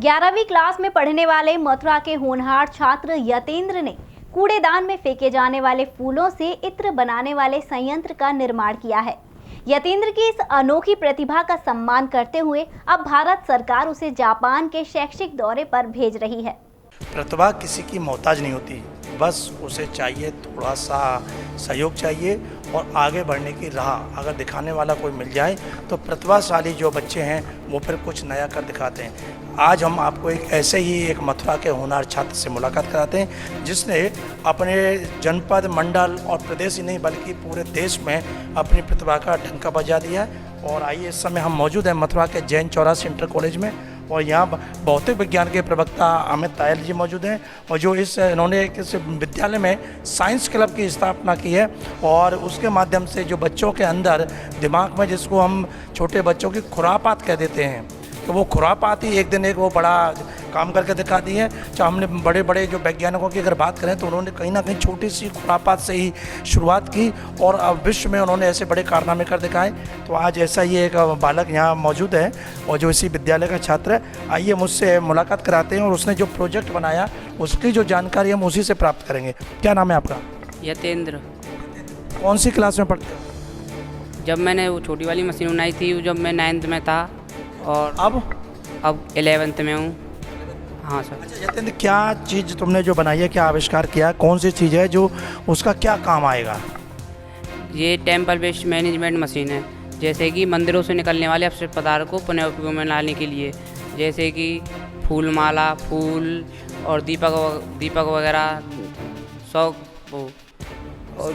11वीं क्लास में पढ़ने वाले मथुरा के होनहार छात्र यतेंद्र ने कूड़ेदान में फेंके जाने वाले फूलों से इत्र बनाने वाले संयंत्र का निर्माण किया है। यतेंद्र की इस अनोखी प्रतिभा का सम्मान करते हुए अब भारत सरकार उसे जापान के शैक्षिक दौरे पर भेज रही है। प्रतिभा किसी की मोहताज नहीं होती, बस उसे चाहिए थोड़ा सा सहयोग चाहिए और आगे बढ़ने की राह अगर दिखाने वाला कोई मिल जाए तो प्रतिभाशाली जो बच्चे हैं वो फिर कुछ नया कर दिखाते हैं। आज हम आपको एक ऐसे ही एक मथुरा के होनहार छात्र से मुलाकात कराते हैं जिसने अपने जनपद, मंडल और प्रदेश ही नहीं बल्कि पूरे देश में अपनी प्रतिभा का डंका बजा दिया है। और आइए, इस समय हम मौजूद हैं मथुरा के जैन चौरासी इंटर कॉलेज में और यहाँ भौतिक विज्ञान के प्रवक्ता अमित तायल जी मौजूद हैं और जो इन्होंने इस विद्यालय में साइंस क्लब की स्थापना की है और उसके माध्यम से जो बच्चों के अंदर दिमाग में, जिसको हम छोटे बच्चों की खुरापात कह देते हैं, तो वो खुरापात ही एक दिन एक वो बड़ा काम करके दिखा दी है। चाहे हमने बड़े बड़े जो वैज्ञानिकों की अगर बात करें तो उन्होंने कहीं ना कहीं छोटी सी खुरापात से ही शुरुआत की और अब विश्व में उन्होंने ऐसे बड़े कारनामे कर दिखाए। तो आज ऐसा ही एक बालक यहाँ मौजूद है और जो इसी विद्यालय का छात्र है। आइए मुझसे मुलाकात कराते हैं और उसने जो प्रोजेक्ट बनाया उसकी जो जानकारी हम उसी से प्राप्त करेंगे। क्या नाम है आपका? यतेंद्र। कौन सी क्लास में पढ़ते हो? जब मैंने वो छोटी वाली मशीन बनाई थी जब मैं 9th में था और अब 11th में हूँ। हाँ सर। अच्छा यतेंद्र, क्या चीज़ तुमने जो बनाई है, क्या आविष्कार किया, कौन सी चीज़ है जो उसका क्या काम आएगा? ये टेम्पल वेस्ट मैनेजमेंट मशीन है, जैसे कि मंदिरों से निकलने वाले अपशिष्ट पदार्थ को पुनः उपयोग में लाने के लिए, जैसे कि फूल माला, फूल और दीपक वगैरह शौक वो और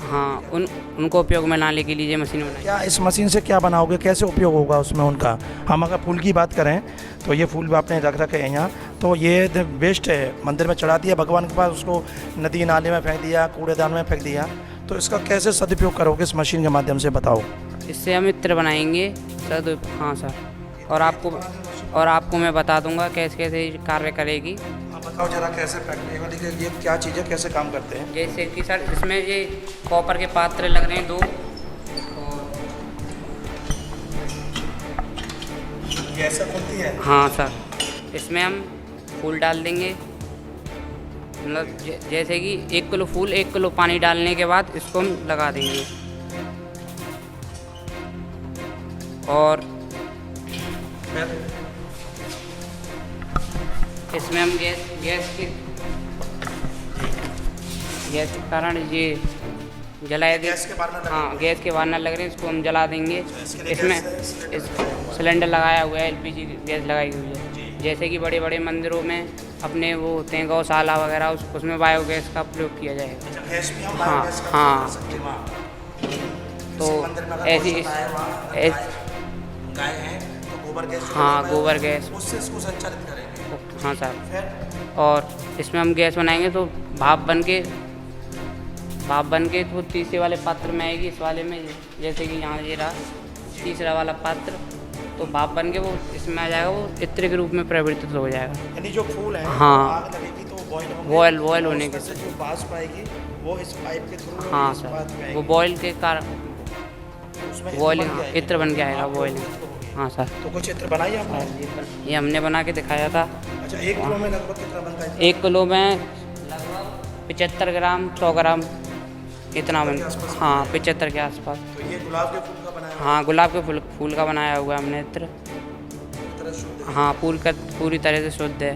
हाँ उनको उपयोग में लाने के लिए ये मशीन बनाई। क्या इस मशीन से क्या बनाओगे, कैसे उपयोग होगा उसमें उनका? हम अगर फूल की बात करें तो ये फूल भी आपने रख रखे हैं यहाँ, तो ये वेस्ट है, मंदिर में चढ़ा दिया भगवान के पास, उसको नदी नाले में फेंक दिया, कूड़ेदान में फेंक दिया, तो इसका कैसे सदुपयोग करोगे इस मशीन के माध्यम से, बताओ। इससे हम इत्र बनाएंगे सर। हाँ सर। और आपको मैं बता दूंगा कैसे कैसे कार्य करेगी। बताओ जरा कैसे प्रैक्टिकली ये क्या चीज़ है, कैसे काम करते हैं? जैसे कि सर इसमें ये कॉपर के पात्र लग रहे हैं 2 और ये ऐसा खुलती है? हाँ सर। इसमें हम फूल डाल देंगे, मतलब जैसे कि 1 किलो फूल 1 किलो पानी डालने के बाद इसको हम लगा देंगे और इसमें हम गैस के कारण ये जलाए दे। हाँ, गैस के वार्नर लग रहे हैं, इसको हम जला देंगे। इसमें इस सिलेंडर लगाया हुआ है, LPG गैस लगाई हुई है। जैसे कि बड़े बड़े मंदिरों में अपने वो होते हैं गौशाला वगैरह, उसमें बायोगैस का प्रयोग किया जाएगा। हाँ। तो ऐसी हाँ गोबर गैस उससे इसको संचालित करेंगे। हाँ सर। और इसमें हम गैस बनाएंगे तो भाप बन के तो तीसरे वाले पात्र में आएगी। इस वाले में जैसे कि यहाँ ये रहा तीसरा वाला पात्र, तो भाप बन के वो इसमें आ जाएगा, वो इत्र के रूप में परिवर्तित हो जाएगा। यानी जो फूल है हाँ आग लगेगी तो बॉयल होने के से जो वाष्प आएगी वो इस पाइप के थ्रू। हाँ सर, वो बॉयल के कारण बॉइलिंग इत्र बन के आएगा बॉइलिंग। हाँ सर। तो कुछ चित्र बनाई आपने? ये हमने बना के दिखाया था। अच्छा, 1 किलो में लगभग कितना बनता है? 1 किलो में लगभग 75 ग्राम 100 ग्राम इतना बन। हाँ 75 के आसपास। तो ये गुलाब के फूल का बनाया? हाँ गुलाब के फूल का बनाया हुआ है हमने इत्र। हाँ पूरी तरह से शुद्ध है।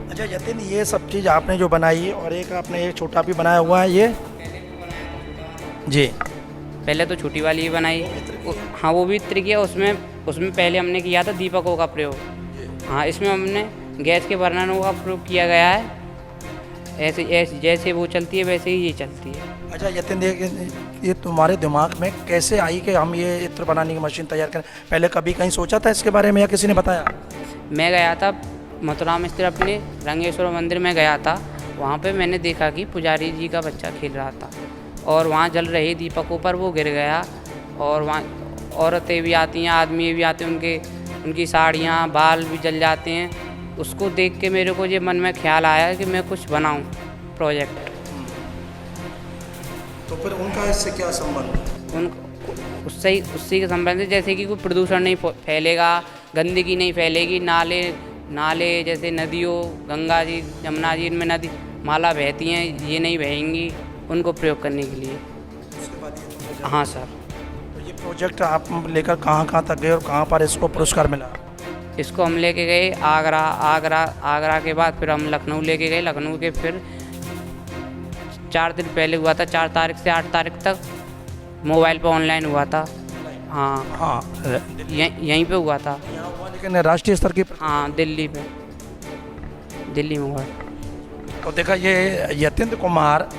अच्छा यतेंद्र, ये सब चीज़ आपने जो बनाई और एक आपने एक छोटा भी बनाया हुआ है ये जी। पहले तो छोटी वाली ही बनाई। हाँ वो भी इत्र किया। उसमें पहले हमने किया था दीपकों का प्रयोग। हाँ इसमें हमने गैस के बर्नरों का प्रयोग किया गया है। ऐसे जैसे वो चलती है वैसे ही ये चलती है। अच्छा यतेंद्र, ये तुम्हारे दिमाग में कैसे आई कि हम ये इत्र बनाने की मशीन तैयार करें? पहले कभी कहीं सोचा था इसके बारे में या किसी ने बताया? मैं गया था मथुरा में स्थित अपने रंगेश्वर मंदिर में गया था। वहाँ पे मैंने देखा कि पुजारी जी का बच्चा खेल रहा था और वहाँ जल रहे दीपकों पर वो गिर गया और वहाँ औरतें भी आती हैं, आदमी भी आते हैं, उनकी साड़ियाँ बाल भी जल जाते हैं। उसको देख के मेरे को ये मन में ख्याल आया कि मैं कुछ बनाऊं प्रोजेक्ट। तो फिर उनका इससे क्या संबंध? उससे के संबंध है, जैसे कि कोई प्रदूषण नहीं फैलेगा, गंदगी नहीं फैलेगी, नाले नाले जैसे नदियों, गंगा जी, यमुना जी, इनमें नदी माला बहती हैं, ये नहीं बहेंगी, उनको प्रयोग करने के लिए। उसके बाद ये हाँ सर। तो ये प्रोजेक्ट आप लेकर कहाँ कहाँ तक गए और कहाँ पर इसको पुरस्कार मिला? इसको हम लेके गए आगरा के बाद फिर हम लखनऊ लेके गए। लखनऊ के फिर 4 दिन पहले हुआ था, 4 तारीख से 8 तारीख तक मोबाइल पर ऑनलाइन हुआ था। हाँ हाँ, यहीं पे हुआ था। यहाँ हुआ लेकिन राष्ट्रीय स्तर की। हाँ दिल्ली में हुआ। तो देखा, ये यतेंद्र कुमार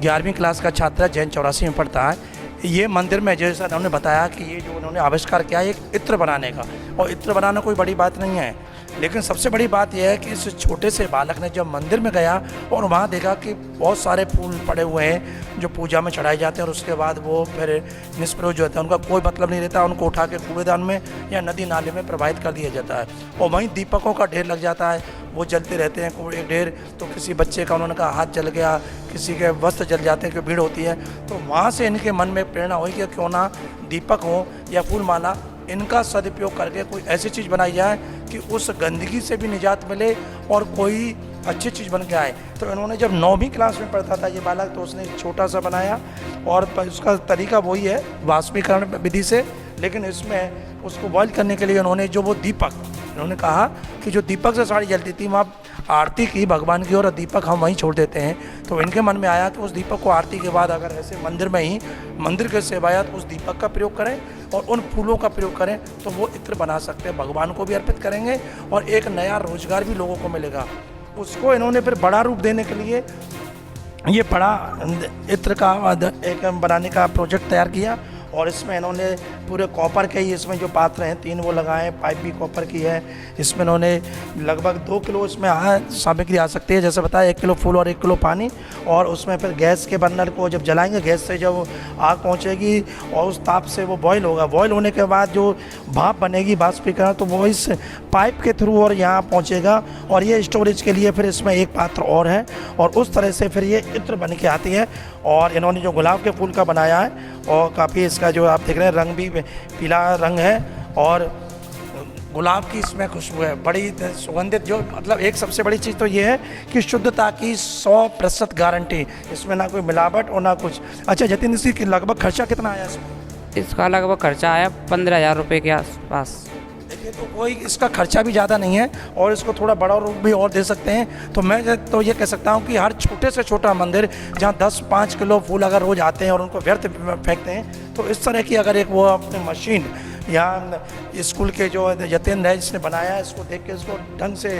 11वीं क्लास का छात्र है, जैन 84 में पढ़ता है। ये मंदिर में जैसा उन्होंने बताया कि ये जो उन्होंने आविष्कार किया है एक इत्र बनाने का, और इत्र बनाना कोई बड़ी बात नहीं है, लेकिन सबसे बड़ी बात यह है कि इस छोटे से बालक ने जब मंदिर में गया और वहाँ देखा कि बहुत सारे फूल पड़े हुए हैं जो पूजा में चढ़ाए जाते हैं, और उसके बाद वो फिर निष्प्रयोज होता है, उनका कोई मतलब नहीं रहता, उनको उठा के कूड़ेदान में या नदी नाले में प्रवाहित कर दिया जाता है। और वहीं दीपकों का ढेर लग जाता है, वो जलते रहते हैं कूड़े ढेर। तो किसी बच्चे का उन्होंने कहा हाथ जल गया, किसी के वस्त्र जल जाते हैं, क्योंकि भीड़ होती है। तो वहाँ से इनके मन में प्रेरणा हुई कि क्यों ना दीपक हो या फूल माला, इनका सदुपयोग करके कोई ऐसी चीज़ बनाई जाए कि उस गंदगी से भी निजात मिले और कोई अच्छी चीज़ बन के आए। तो इन्होंने जब 9वीं क्लास में पढ़ता था ये बालक, तो उसने एक छोटा सा बनाया, और उसका तरीका वही है वाष्पीकरण विधि से, लेकिन इसमें उसको बॉयल करने के लिए उन्होंने जो वो दीपक, उन्होंने कहा कि जो दीपक से साड़ी जलती थी वहाँ आरती की भगवान की, और दीपक हम वहीं छोड़ देते हैं। तो इनके मन में आया कि उस दीपक को आरती के बाद अगर ऐसे मंदिर में ही मंदिर के सेवायात उस दीपक का प्रयोग करें और उन फूलों का प्रयोग करें तो वो इत्र बना सकते हैं, भगवान को भी अर्पित करेंगे और एक नया रोजगार भी लोगों को मिलेगा। उसको इन्होंने फिर बड़ा रूप देने के लिए ये बड़ा इत्र का एक बनाने का प्रोजेक्ट तैयार किया, और इसमें इन्होंने पूरे कॉपर के ही इसमें जो पात्र हैं 3 वो लगाए, पाइप भी कॉपर की है। इसमें इन्होंने लगभग 2 किलो इसमें सामग्री आ सकती है, जैसे बताया 1 किलो फूल और 1 किलो पानी, और उसमें फिर गैस के बर्नर को जब जलाएंगे, गैस से जब आग पहुंचेगी और उस ताप से वो बॉयल होगा, बॉयल होने के बाद जो भाप बनेगी वाष्पीकरण, तो वो इस पाइप के थ्रू और यहाँ पहुँचेगा, और ये स्टोरेज के लिए फिर इसमें एक पात्र और है, और उस तरह से फिर ये इत्र बन के आती है। और इन्होंने जो गुलाब के फूल का बनाया है, और काफ़ी इसका जो आप देख रहे हैं रंग भी पीला रंग है, और गुलाब की इसमें खुशबू है बड़ी सुगंधित। जो मतलब एक सबसे बड़ी चीज़ तो ये है कि शुद्धता की 100% गारंटी, इसमें ना कोई मिलावट और ना कुछ। अच्छा जतिन, इसकी लगभग खर्चा कितना आया इसमें? इसका लगभग खर्चा आया 15,000 रुपये के आसपास। देखिए, तो कोई इसका खर्चा भी ज़्यादा नहीं है, और इसको थोड़ा बड़ा रूप भी और दे सकते हैं। तो मैं तो ये कह सकता हूँ कि हर छोटे से छोटा मंदिर जहाँ 10-5 किलो फूल अगर रोज आते हैं और उनको व्यर्थ फेंकते हैं, तो इस तरह की अगर एक वो अपनी मशीन या स्कूल के जो यतेंद्र है जिसने बनाया है, इसको देख के इसको ढंग से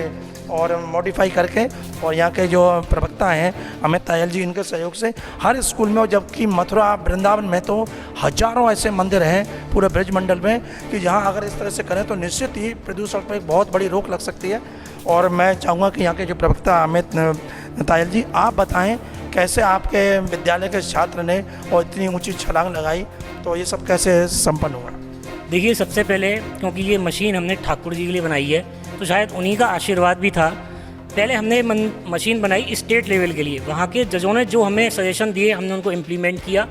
और मॉडिफाई करके, और यहाँ के जो प्रवक्ता हैं अमित तायल जी, इनके सहयोग से हर स्कूल में, जबकि मथुरा वृंदावन में तो हजारों ऐसे मंदिर हैं पूरे ब्रज मंडल में कि जहाँ अगर इस तरह से करें तो निश्चित ही प्रदूषण पर एक बहुत बड़ी रोक लग सकती है। और मैं चाहूँगा कि यहाँ के जो प्रवक्ता अमित तायल जी, आप बताएँ कैसे आपके विद्यालय के छात्र ने और इतनी ऊँची छलांग लगाई, तो ये सब कैसे संपन्न हुआ? देखिए, सबसे पहले क्योंकि ये मशीन हमने ठाकुर जी के लिए बनाई है, तो शायद उन्हीं का आशीर्वाद भी था। पहले हमने मशीन बनाई स्टेट लेवल के लिए, वहाँ के जजों ने जो हमें सजेशन दिए हमने उनको इम्प्लीमेंट किया।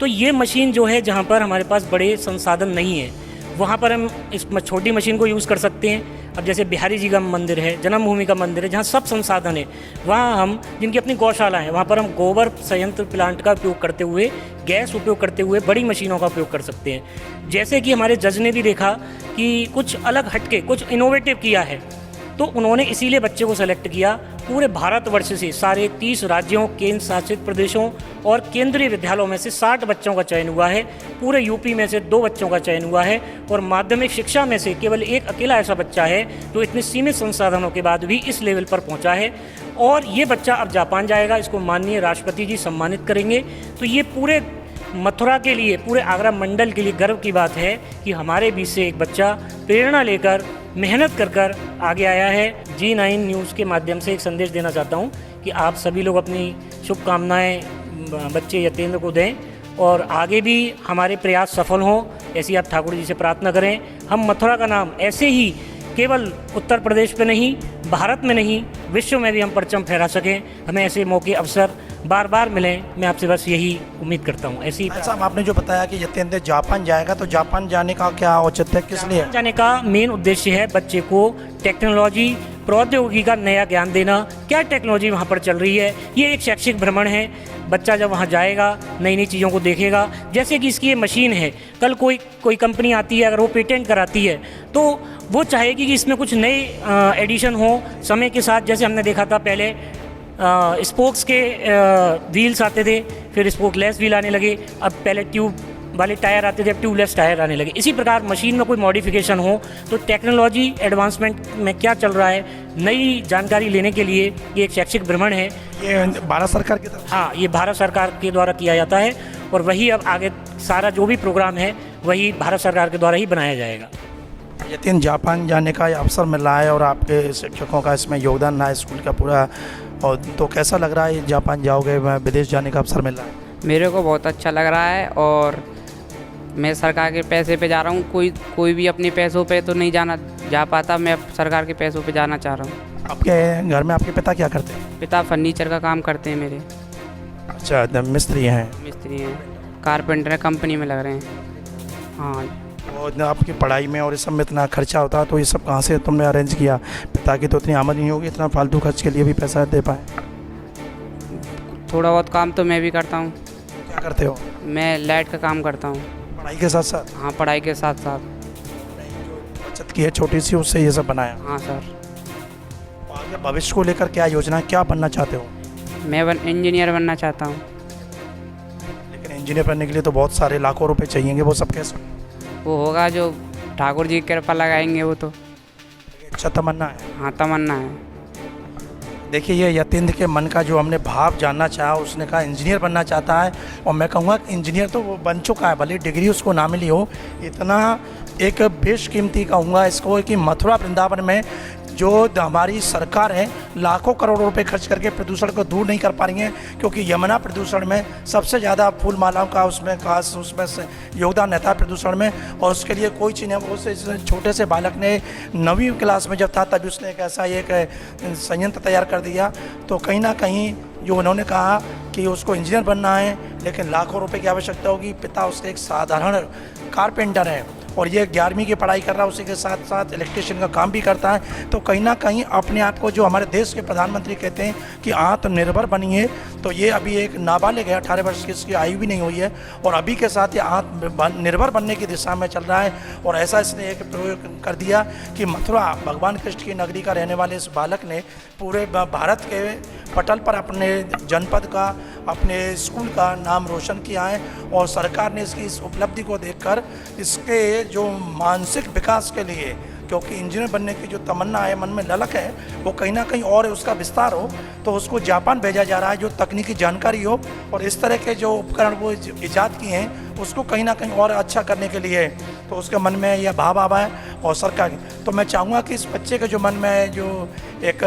तो ये मशीन जो है, जहाँ पर हमारे पास बड़े संसाधन नहीं है, वहाँ पर हम इस छोटी मशीन को यूज़ कर सकते हैं। अब जैसे बिहारी जी का मंदिर है, जन्मभूमि का मंदिर है, जहाँ सब संसाधन है, वहाँ हम, जिनकी अपनी गौशाला है, वहाँ पर हम गोबर संयंत्र प्लांट का उपयोग करते हुए, गैस उपयोग करते हुए बड़ी मशीनों का उपयोग कर सकते हैं। जैसे कि हमारे जज ने भी देखा कि कुछ अलग हटके, कुछ इनोवेटिव किया है, तो उन्होंने इसीलिए बच्चे को सेलेक्ट किया। पूरे भारतवर्ष से सारे 30 राज्यों, केंद्र शासित प्रदेशों और केंद्रीय विद्यालयों में से 60 बच्चों का चयन हुआ है। पूरे यूपी में से 2 बच्चों का चयन हुआ है, और माध्यमिक शिक्षा में से केवल एक अकेला ऐसा बच्चा है जो इतने सीमित संसाधनों के बाद भी इस लेवल पर पहुंचा है। और ये बच्चा अब जापान जाएगा, इसको माननीय राष्ट्रपति जी सम्मानित करेंगे। तो ये पूरे मथुरा के लिए, पूरे आगरा मंडल के लिए गर्व की बात है कि हमारे बीच से एक बच्चा प्रेरणा लेकर, मेहनत कर कर आगे आया है। G9 न्यूज़ के माध्यम से एक संदेश देना चाहता हूँ कि आप सभी लोग अपनी शुभकामनाएं बच्चे यतेंद्र को दें, और आगे भी हमारे प्रयास सफल हों, ऐसी आप ठाकुर जी से प्रार्थना करें। हम मथुरा का नाम ऐसे ही केवल उत्तर प्रदेश में नहीं, भारत में नहीं, विश्व में भी हम परचम फहरा सकें। हमें ऐसे मौके, अवसर बार बार मिलें, मैं आपसे बस यही उम्मीद करता हूँ। ऐसी ऐसा आपने जो बताया कि यतेंद्र जापान जाएगा, तो जापान जाने का क्या औचित्य है, किस लिए? जाने का मेन उद्देश्य है बच्चे को टेक्नोलॉजी प्रौद्योगिकी का नया ज्ञान देना, क्या टेक्नोलॉजी वहाँ पर चल रही है। ये एक शैक्षिक भ्रमण है, बच्चा जब वहाँ जाएगा नई नई चीज़ों को देखेगा। जैसे कि इसकी ये मशीन है, कल कोई कंपनी आती है, अगर वो पेटेंट कराती है तो वो चाहेगी कि इसमें कुछ नए एडिशन हो समय के साथ। जैसे हमने देखा था पहले स्पोक्स के व्हील्स आते थे, फिर स्पोकलेस व्हील आने लगे, अब पहले ट्यूब वाले टायर आते थे, अब ट्यूबलेस टायर आने लगे। इसी प्रकार मशीन में कोई मॉडिफिकेशन हो तो टेक्नोलॉजी एडवांसमेंट में क्या चल रहा है, नई जानकारी लेने के लिए ये एक शैक्षिक भ्रमण है। ये भारत सरकार की तरफ? हाँ, ये भारत सरकार के द्वारा किया जाता है और वही अब आगे सारा जो भी प्रोग्राम है वही भारत सरकार के द्वारा ही बनाया जाएगा। यतीन जापान जाने का अवसर मिल रहा है और आपके शिक्षकों का इसमें योगदान रहा है, स्कूल का पूरा, और तो कैसा लग रहा है जापान जाओगे, विदेश जाने का अवसर मिल रहा है? मेरे को बहुत अच्छा लग रहा है और मैं सरकार के पैसे पे जा रहा हूँ। कोई भी अपने पैसों पे तो नहीं जा पाता, मैं सरकार के पैसों पे जाना चाह रहा हूँ। आपके घर में आपके पिता क्या करते हैं? पिता फर्नीचर का काम करते हैं मेरे। अच्छा, मिस्त्री हैं? मिस्त्री हैं, कारपेंटर कंपनी में लग रहे हैं। हाँ। और आपकी पढ़ाई में और इस सब में इतना खर्चा होता है, तो ये सब कहाँ से तुमने अरेंज किया? पिता की तो इतनी आमदनी नहीं होगी, इतना फालतू खर्च के लिए भी पैसा दे पाए? थोड़ा बहुत काम तो मैं भी करता हूँ। क्या करते हो? मैं लाइट का काम करता हूँ। पढ़ाई के साथ साथ? हाँ, पढ़ाई के साथ साथ। बचत की है छोटी सी, उससे ये सब बनाया? हाँ सर। तो आगे भविष्य को लेकर क्या योजना, क्या बनना चाहते हो? मैं इंजीनियर बनना चाहता हूँ। लेकिन इंजीनियर बनने के लिए तो बहुत सारे लाखों रुपए चाहिएंगे, वो सब कैसे? वो होगा जो ठाकुर जी की कृपा लगाएंगे, वो तो। अच्छा तमन्ना है? हाँ, तमन्ना है। देखिए, ये यतीन्द्र के मन का जो हमने भाव जानना चाहा, उसने कहा इंजीनियर बनना चाहता है, और मैं कहूँगा इंजीनियर तो वो बन चुका है, भले डिग्री उसको ना मिली हो। इतना एक बेशकीमती कहूँगा इसको कि मथुरा वृंदावन में जो हमारी सरकार है लाखों करोड़ों रुपए खर्च करके प्रदूषण को दूर नहीं कर पा रही है, क्योंकि यमुना प्रदूषण में सबसे ज़्यादा फूल मालाओं का उसमें खास उसमें से योगदान रहता है प्रदूषण में, और उसके लिए कोई चीज़ है। वो से छोटे से बालक ने 9वीं क्लास में जब था तभी उसने एक ऐसा एक संयंत्र तैयार कर दिया। तो कहीं ना कहीं जो उन्होंने कहा कि उसको इंजीनियर बनना है, लेकिन लाखों रुपए की आवश्यकता होगी। पिता उसके एक साधारण कारपेंटर है और ये 11वीं की पढ़ाई कर रहा है, उसी के साथ साथ इलेक्ट्रिशियन का काम भी करता है। तो कहीं ना कहीं अपने आप को, जो हमारे देश के प्रधानमंत्री कहते हैं कि आत्मनिर्भर बनिए, तो ये अभी एक नाबालिग है, 18 वर्ष की इसकी आयु भी नहीं हुई है, और अभी के साथ ये आत्मनिर्भर बनने की दिशा में चल रहा है। और ऐसा इसने एक प्रयोग कर दिया कि मथुरा भगवान कृष्ण की नगरी का रहने वाले इस बालक ने पूरे भारत के पटल पर अपने जनपद का, अपने स्कूल का नाम रोशन किया है। और सरकार ने इसकी इस उपलब्धि को देखकर इसके जो मानसिक विकास के लिए, क्योंकि इंजीनियर बनने की जो तमन्ना है, मन में ललक है, वो कहीं ना कहीं और उसका विस्तार हो, तो उसको जापान भेजा जा रहा है, जो तकनीकी जानकारी हो और इस तरह के जो उपकरण वो ईजाद किए हैं उसको कहीं ना कहीं और अच्छा करने के लिए, तो उसके मन में यह भाव आवा है। और सरकार, तो मैं चाहूँगा कि इस बच्चे के जो मन में जो एक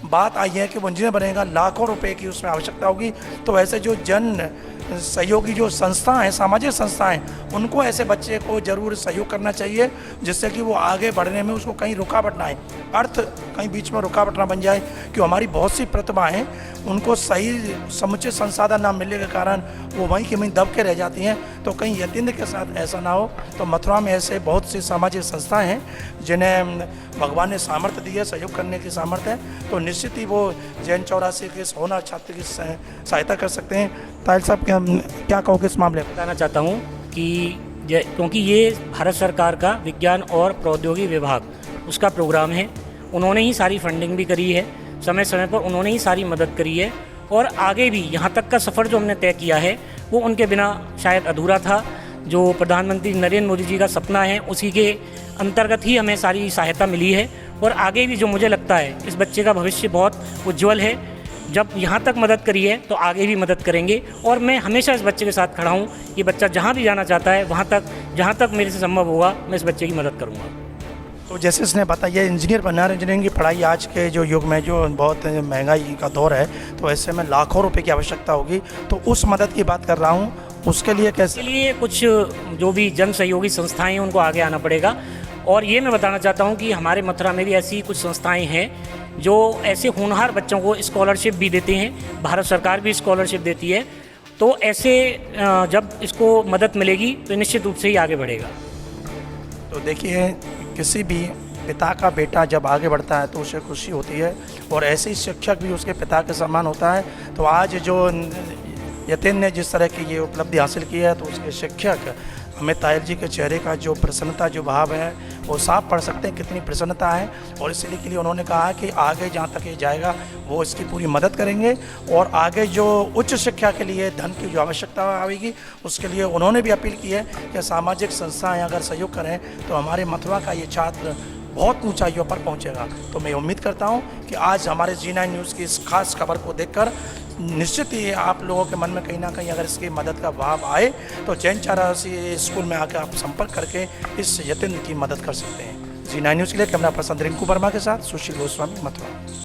बात आई है कि वो इंजीनियर बनेगा, लाखों रुपए की उसमें आवश्यकता होगी, तो ऐसे जो जन सहयोगी जो संस्था हैं, सामाजिक संस्थाएं, उनको ऐसे बच्चे को ज़रूर सहयोग करना चाहिए, जिससे कि वो आगे बढ़ने में उसको कहीं रुकावट ना आए, अर्थ कहीं बीच में रुकावट ना बन जाए। कि हमारी बहुत सी प्रतिभाएं हैं, उनको सही समुचित संसाधन ना मिलने के कारण वो वहीं के वहीं दब के रह जाती हैं। तो कहीं यतीन्द्र के साथ ऐसा ना हो। तो मथुरा में ऐसे बहुत सी सामाजिक संस्थाएँ हैं जिन्हें भगवान ने सामर्थ्य दी है, सहयोग करने की सामर्थ्य है, तो निश्चित ही वो जैन 84 के होनहार छात्र की सहायता कर सकते हैं। ताहिल साहब, क्या कहोगे इस मामले में? बताना चाहता हूँ कि क्योंकि ये भारत सरकार का विज्ञान और प्रौद्योगिकी विभाग उसका प्रोग्राम है, उन्होंने ही सारी फंडिंग भी करी है, समय समय पर उन्होंने ही सारी मदद करी है, और आगे भी यहाँ तक का सफ़र जो हमने तय किया है वो उनके बिना शायद अधूरा था। जो प्रधानमंत्री नरेंद्र मोदी जी का सपना है, उसी के अंतर्गत ही हमें सारी सहायता मिली है। और आगे भी जो मुझे लगता है इस बच्चे का भविष्य बहुत उज्जवल है। जब यहाँ तक मदद करी है तो आगे भी मदद करेंगे, और मैं हमेशा इस बच्चे के साथ खड़ा हूँ। ये बच्चा जहाँ भी जाना चाहता है, वहाँ तक जहाँ तक मेरे से संभव होगा मैं इस बच्चे की मदद करूँगा। तो जैसे इसने बताया इंजीनियर बनना है, इंजीनियरिंग की पढ़ाई आज के जो युग में जो बहुत महंगाई का दौर है, तो ऐसे में लाखों रुपए की आवश्यकता होगी। तो उस मदद की बात कर रहा हूँ, उसके लिए कैसे? इसके लिए कुछ जो भी जन सहयोगी संस्थाएं हैं उनको आगे आना पड़ेगा, और ये मैं बताना चाहता हूँ कि हमारे मथुरा में भी ऐसी कुछ संस्थाएं हैं जो ऐसे होनहार बच्चों को स्कॉलरशिप भी देते हैं, भारत सरकार भी स्कॉलरशिप देती है। तो ऐसे जब इसको मदद मिलेगी तो निश्चित रूप से ही आगे बढ़ेगा। तो देखिए, किसी भी पिता का बेटा जब आगे बढ़ता है तो उसे खुशी होती है, और ऐसे ही शिक्षक भी उसके पिता के समान होता है। तो आज जो यतिन ने जिस तरह की ये उपलब्धि हासिल की है, तो उसके शिक्षक अमित तायल जी के चेहरे का जो प्रसन्नता, जो भाव है, वो साफ पढ़ सकते हैं कितनी प्रसन्नता है। और इसलिए के लिए उन्होंने कहा कि आगे जहाँ तक ये जाएगा वो इसकी पूरी मदद करेंगे, और आगे जो उच्च शिक्षा के लिए धन की जो आवश्यकता आएगी उसके लिए उन्होंने भी अपील की है कि सामाजिक संस्थाएं अगर सहयोग करें तो हमारे मथुरा का ये छात्र बहुत ऊंचाइयों पर पहुंचेगा। तो मैं उम्मीद करता हूं कि आज हमारे G9 न्यूज़ की इस खास खबर को देखकर निश्चित ही आप लोगों के मन में कहीं ना कहीं अगर इसकी मदद का भाव आए तो जैन चारासी स्कूल में आकर आप संपर्क करके इस यतिन की मदद कर सकते हैं। G9 न्यूज़ के लिए कैमरा पर्सन रिंकू वर्मा के साथ सुशील गोस्वामी, मथुरा।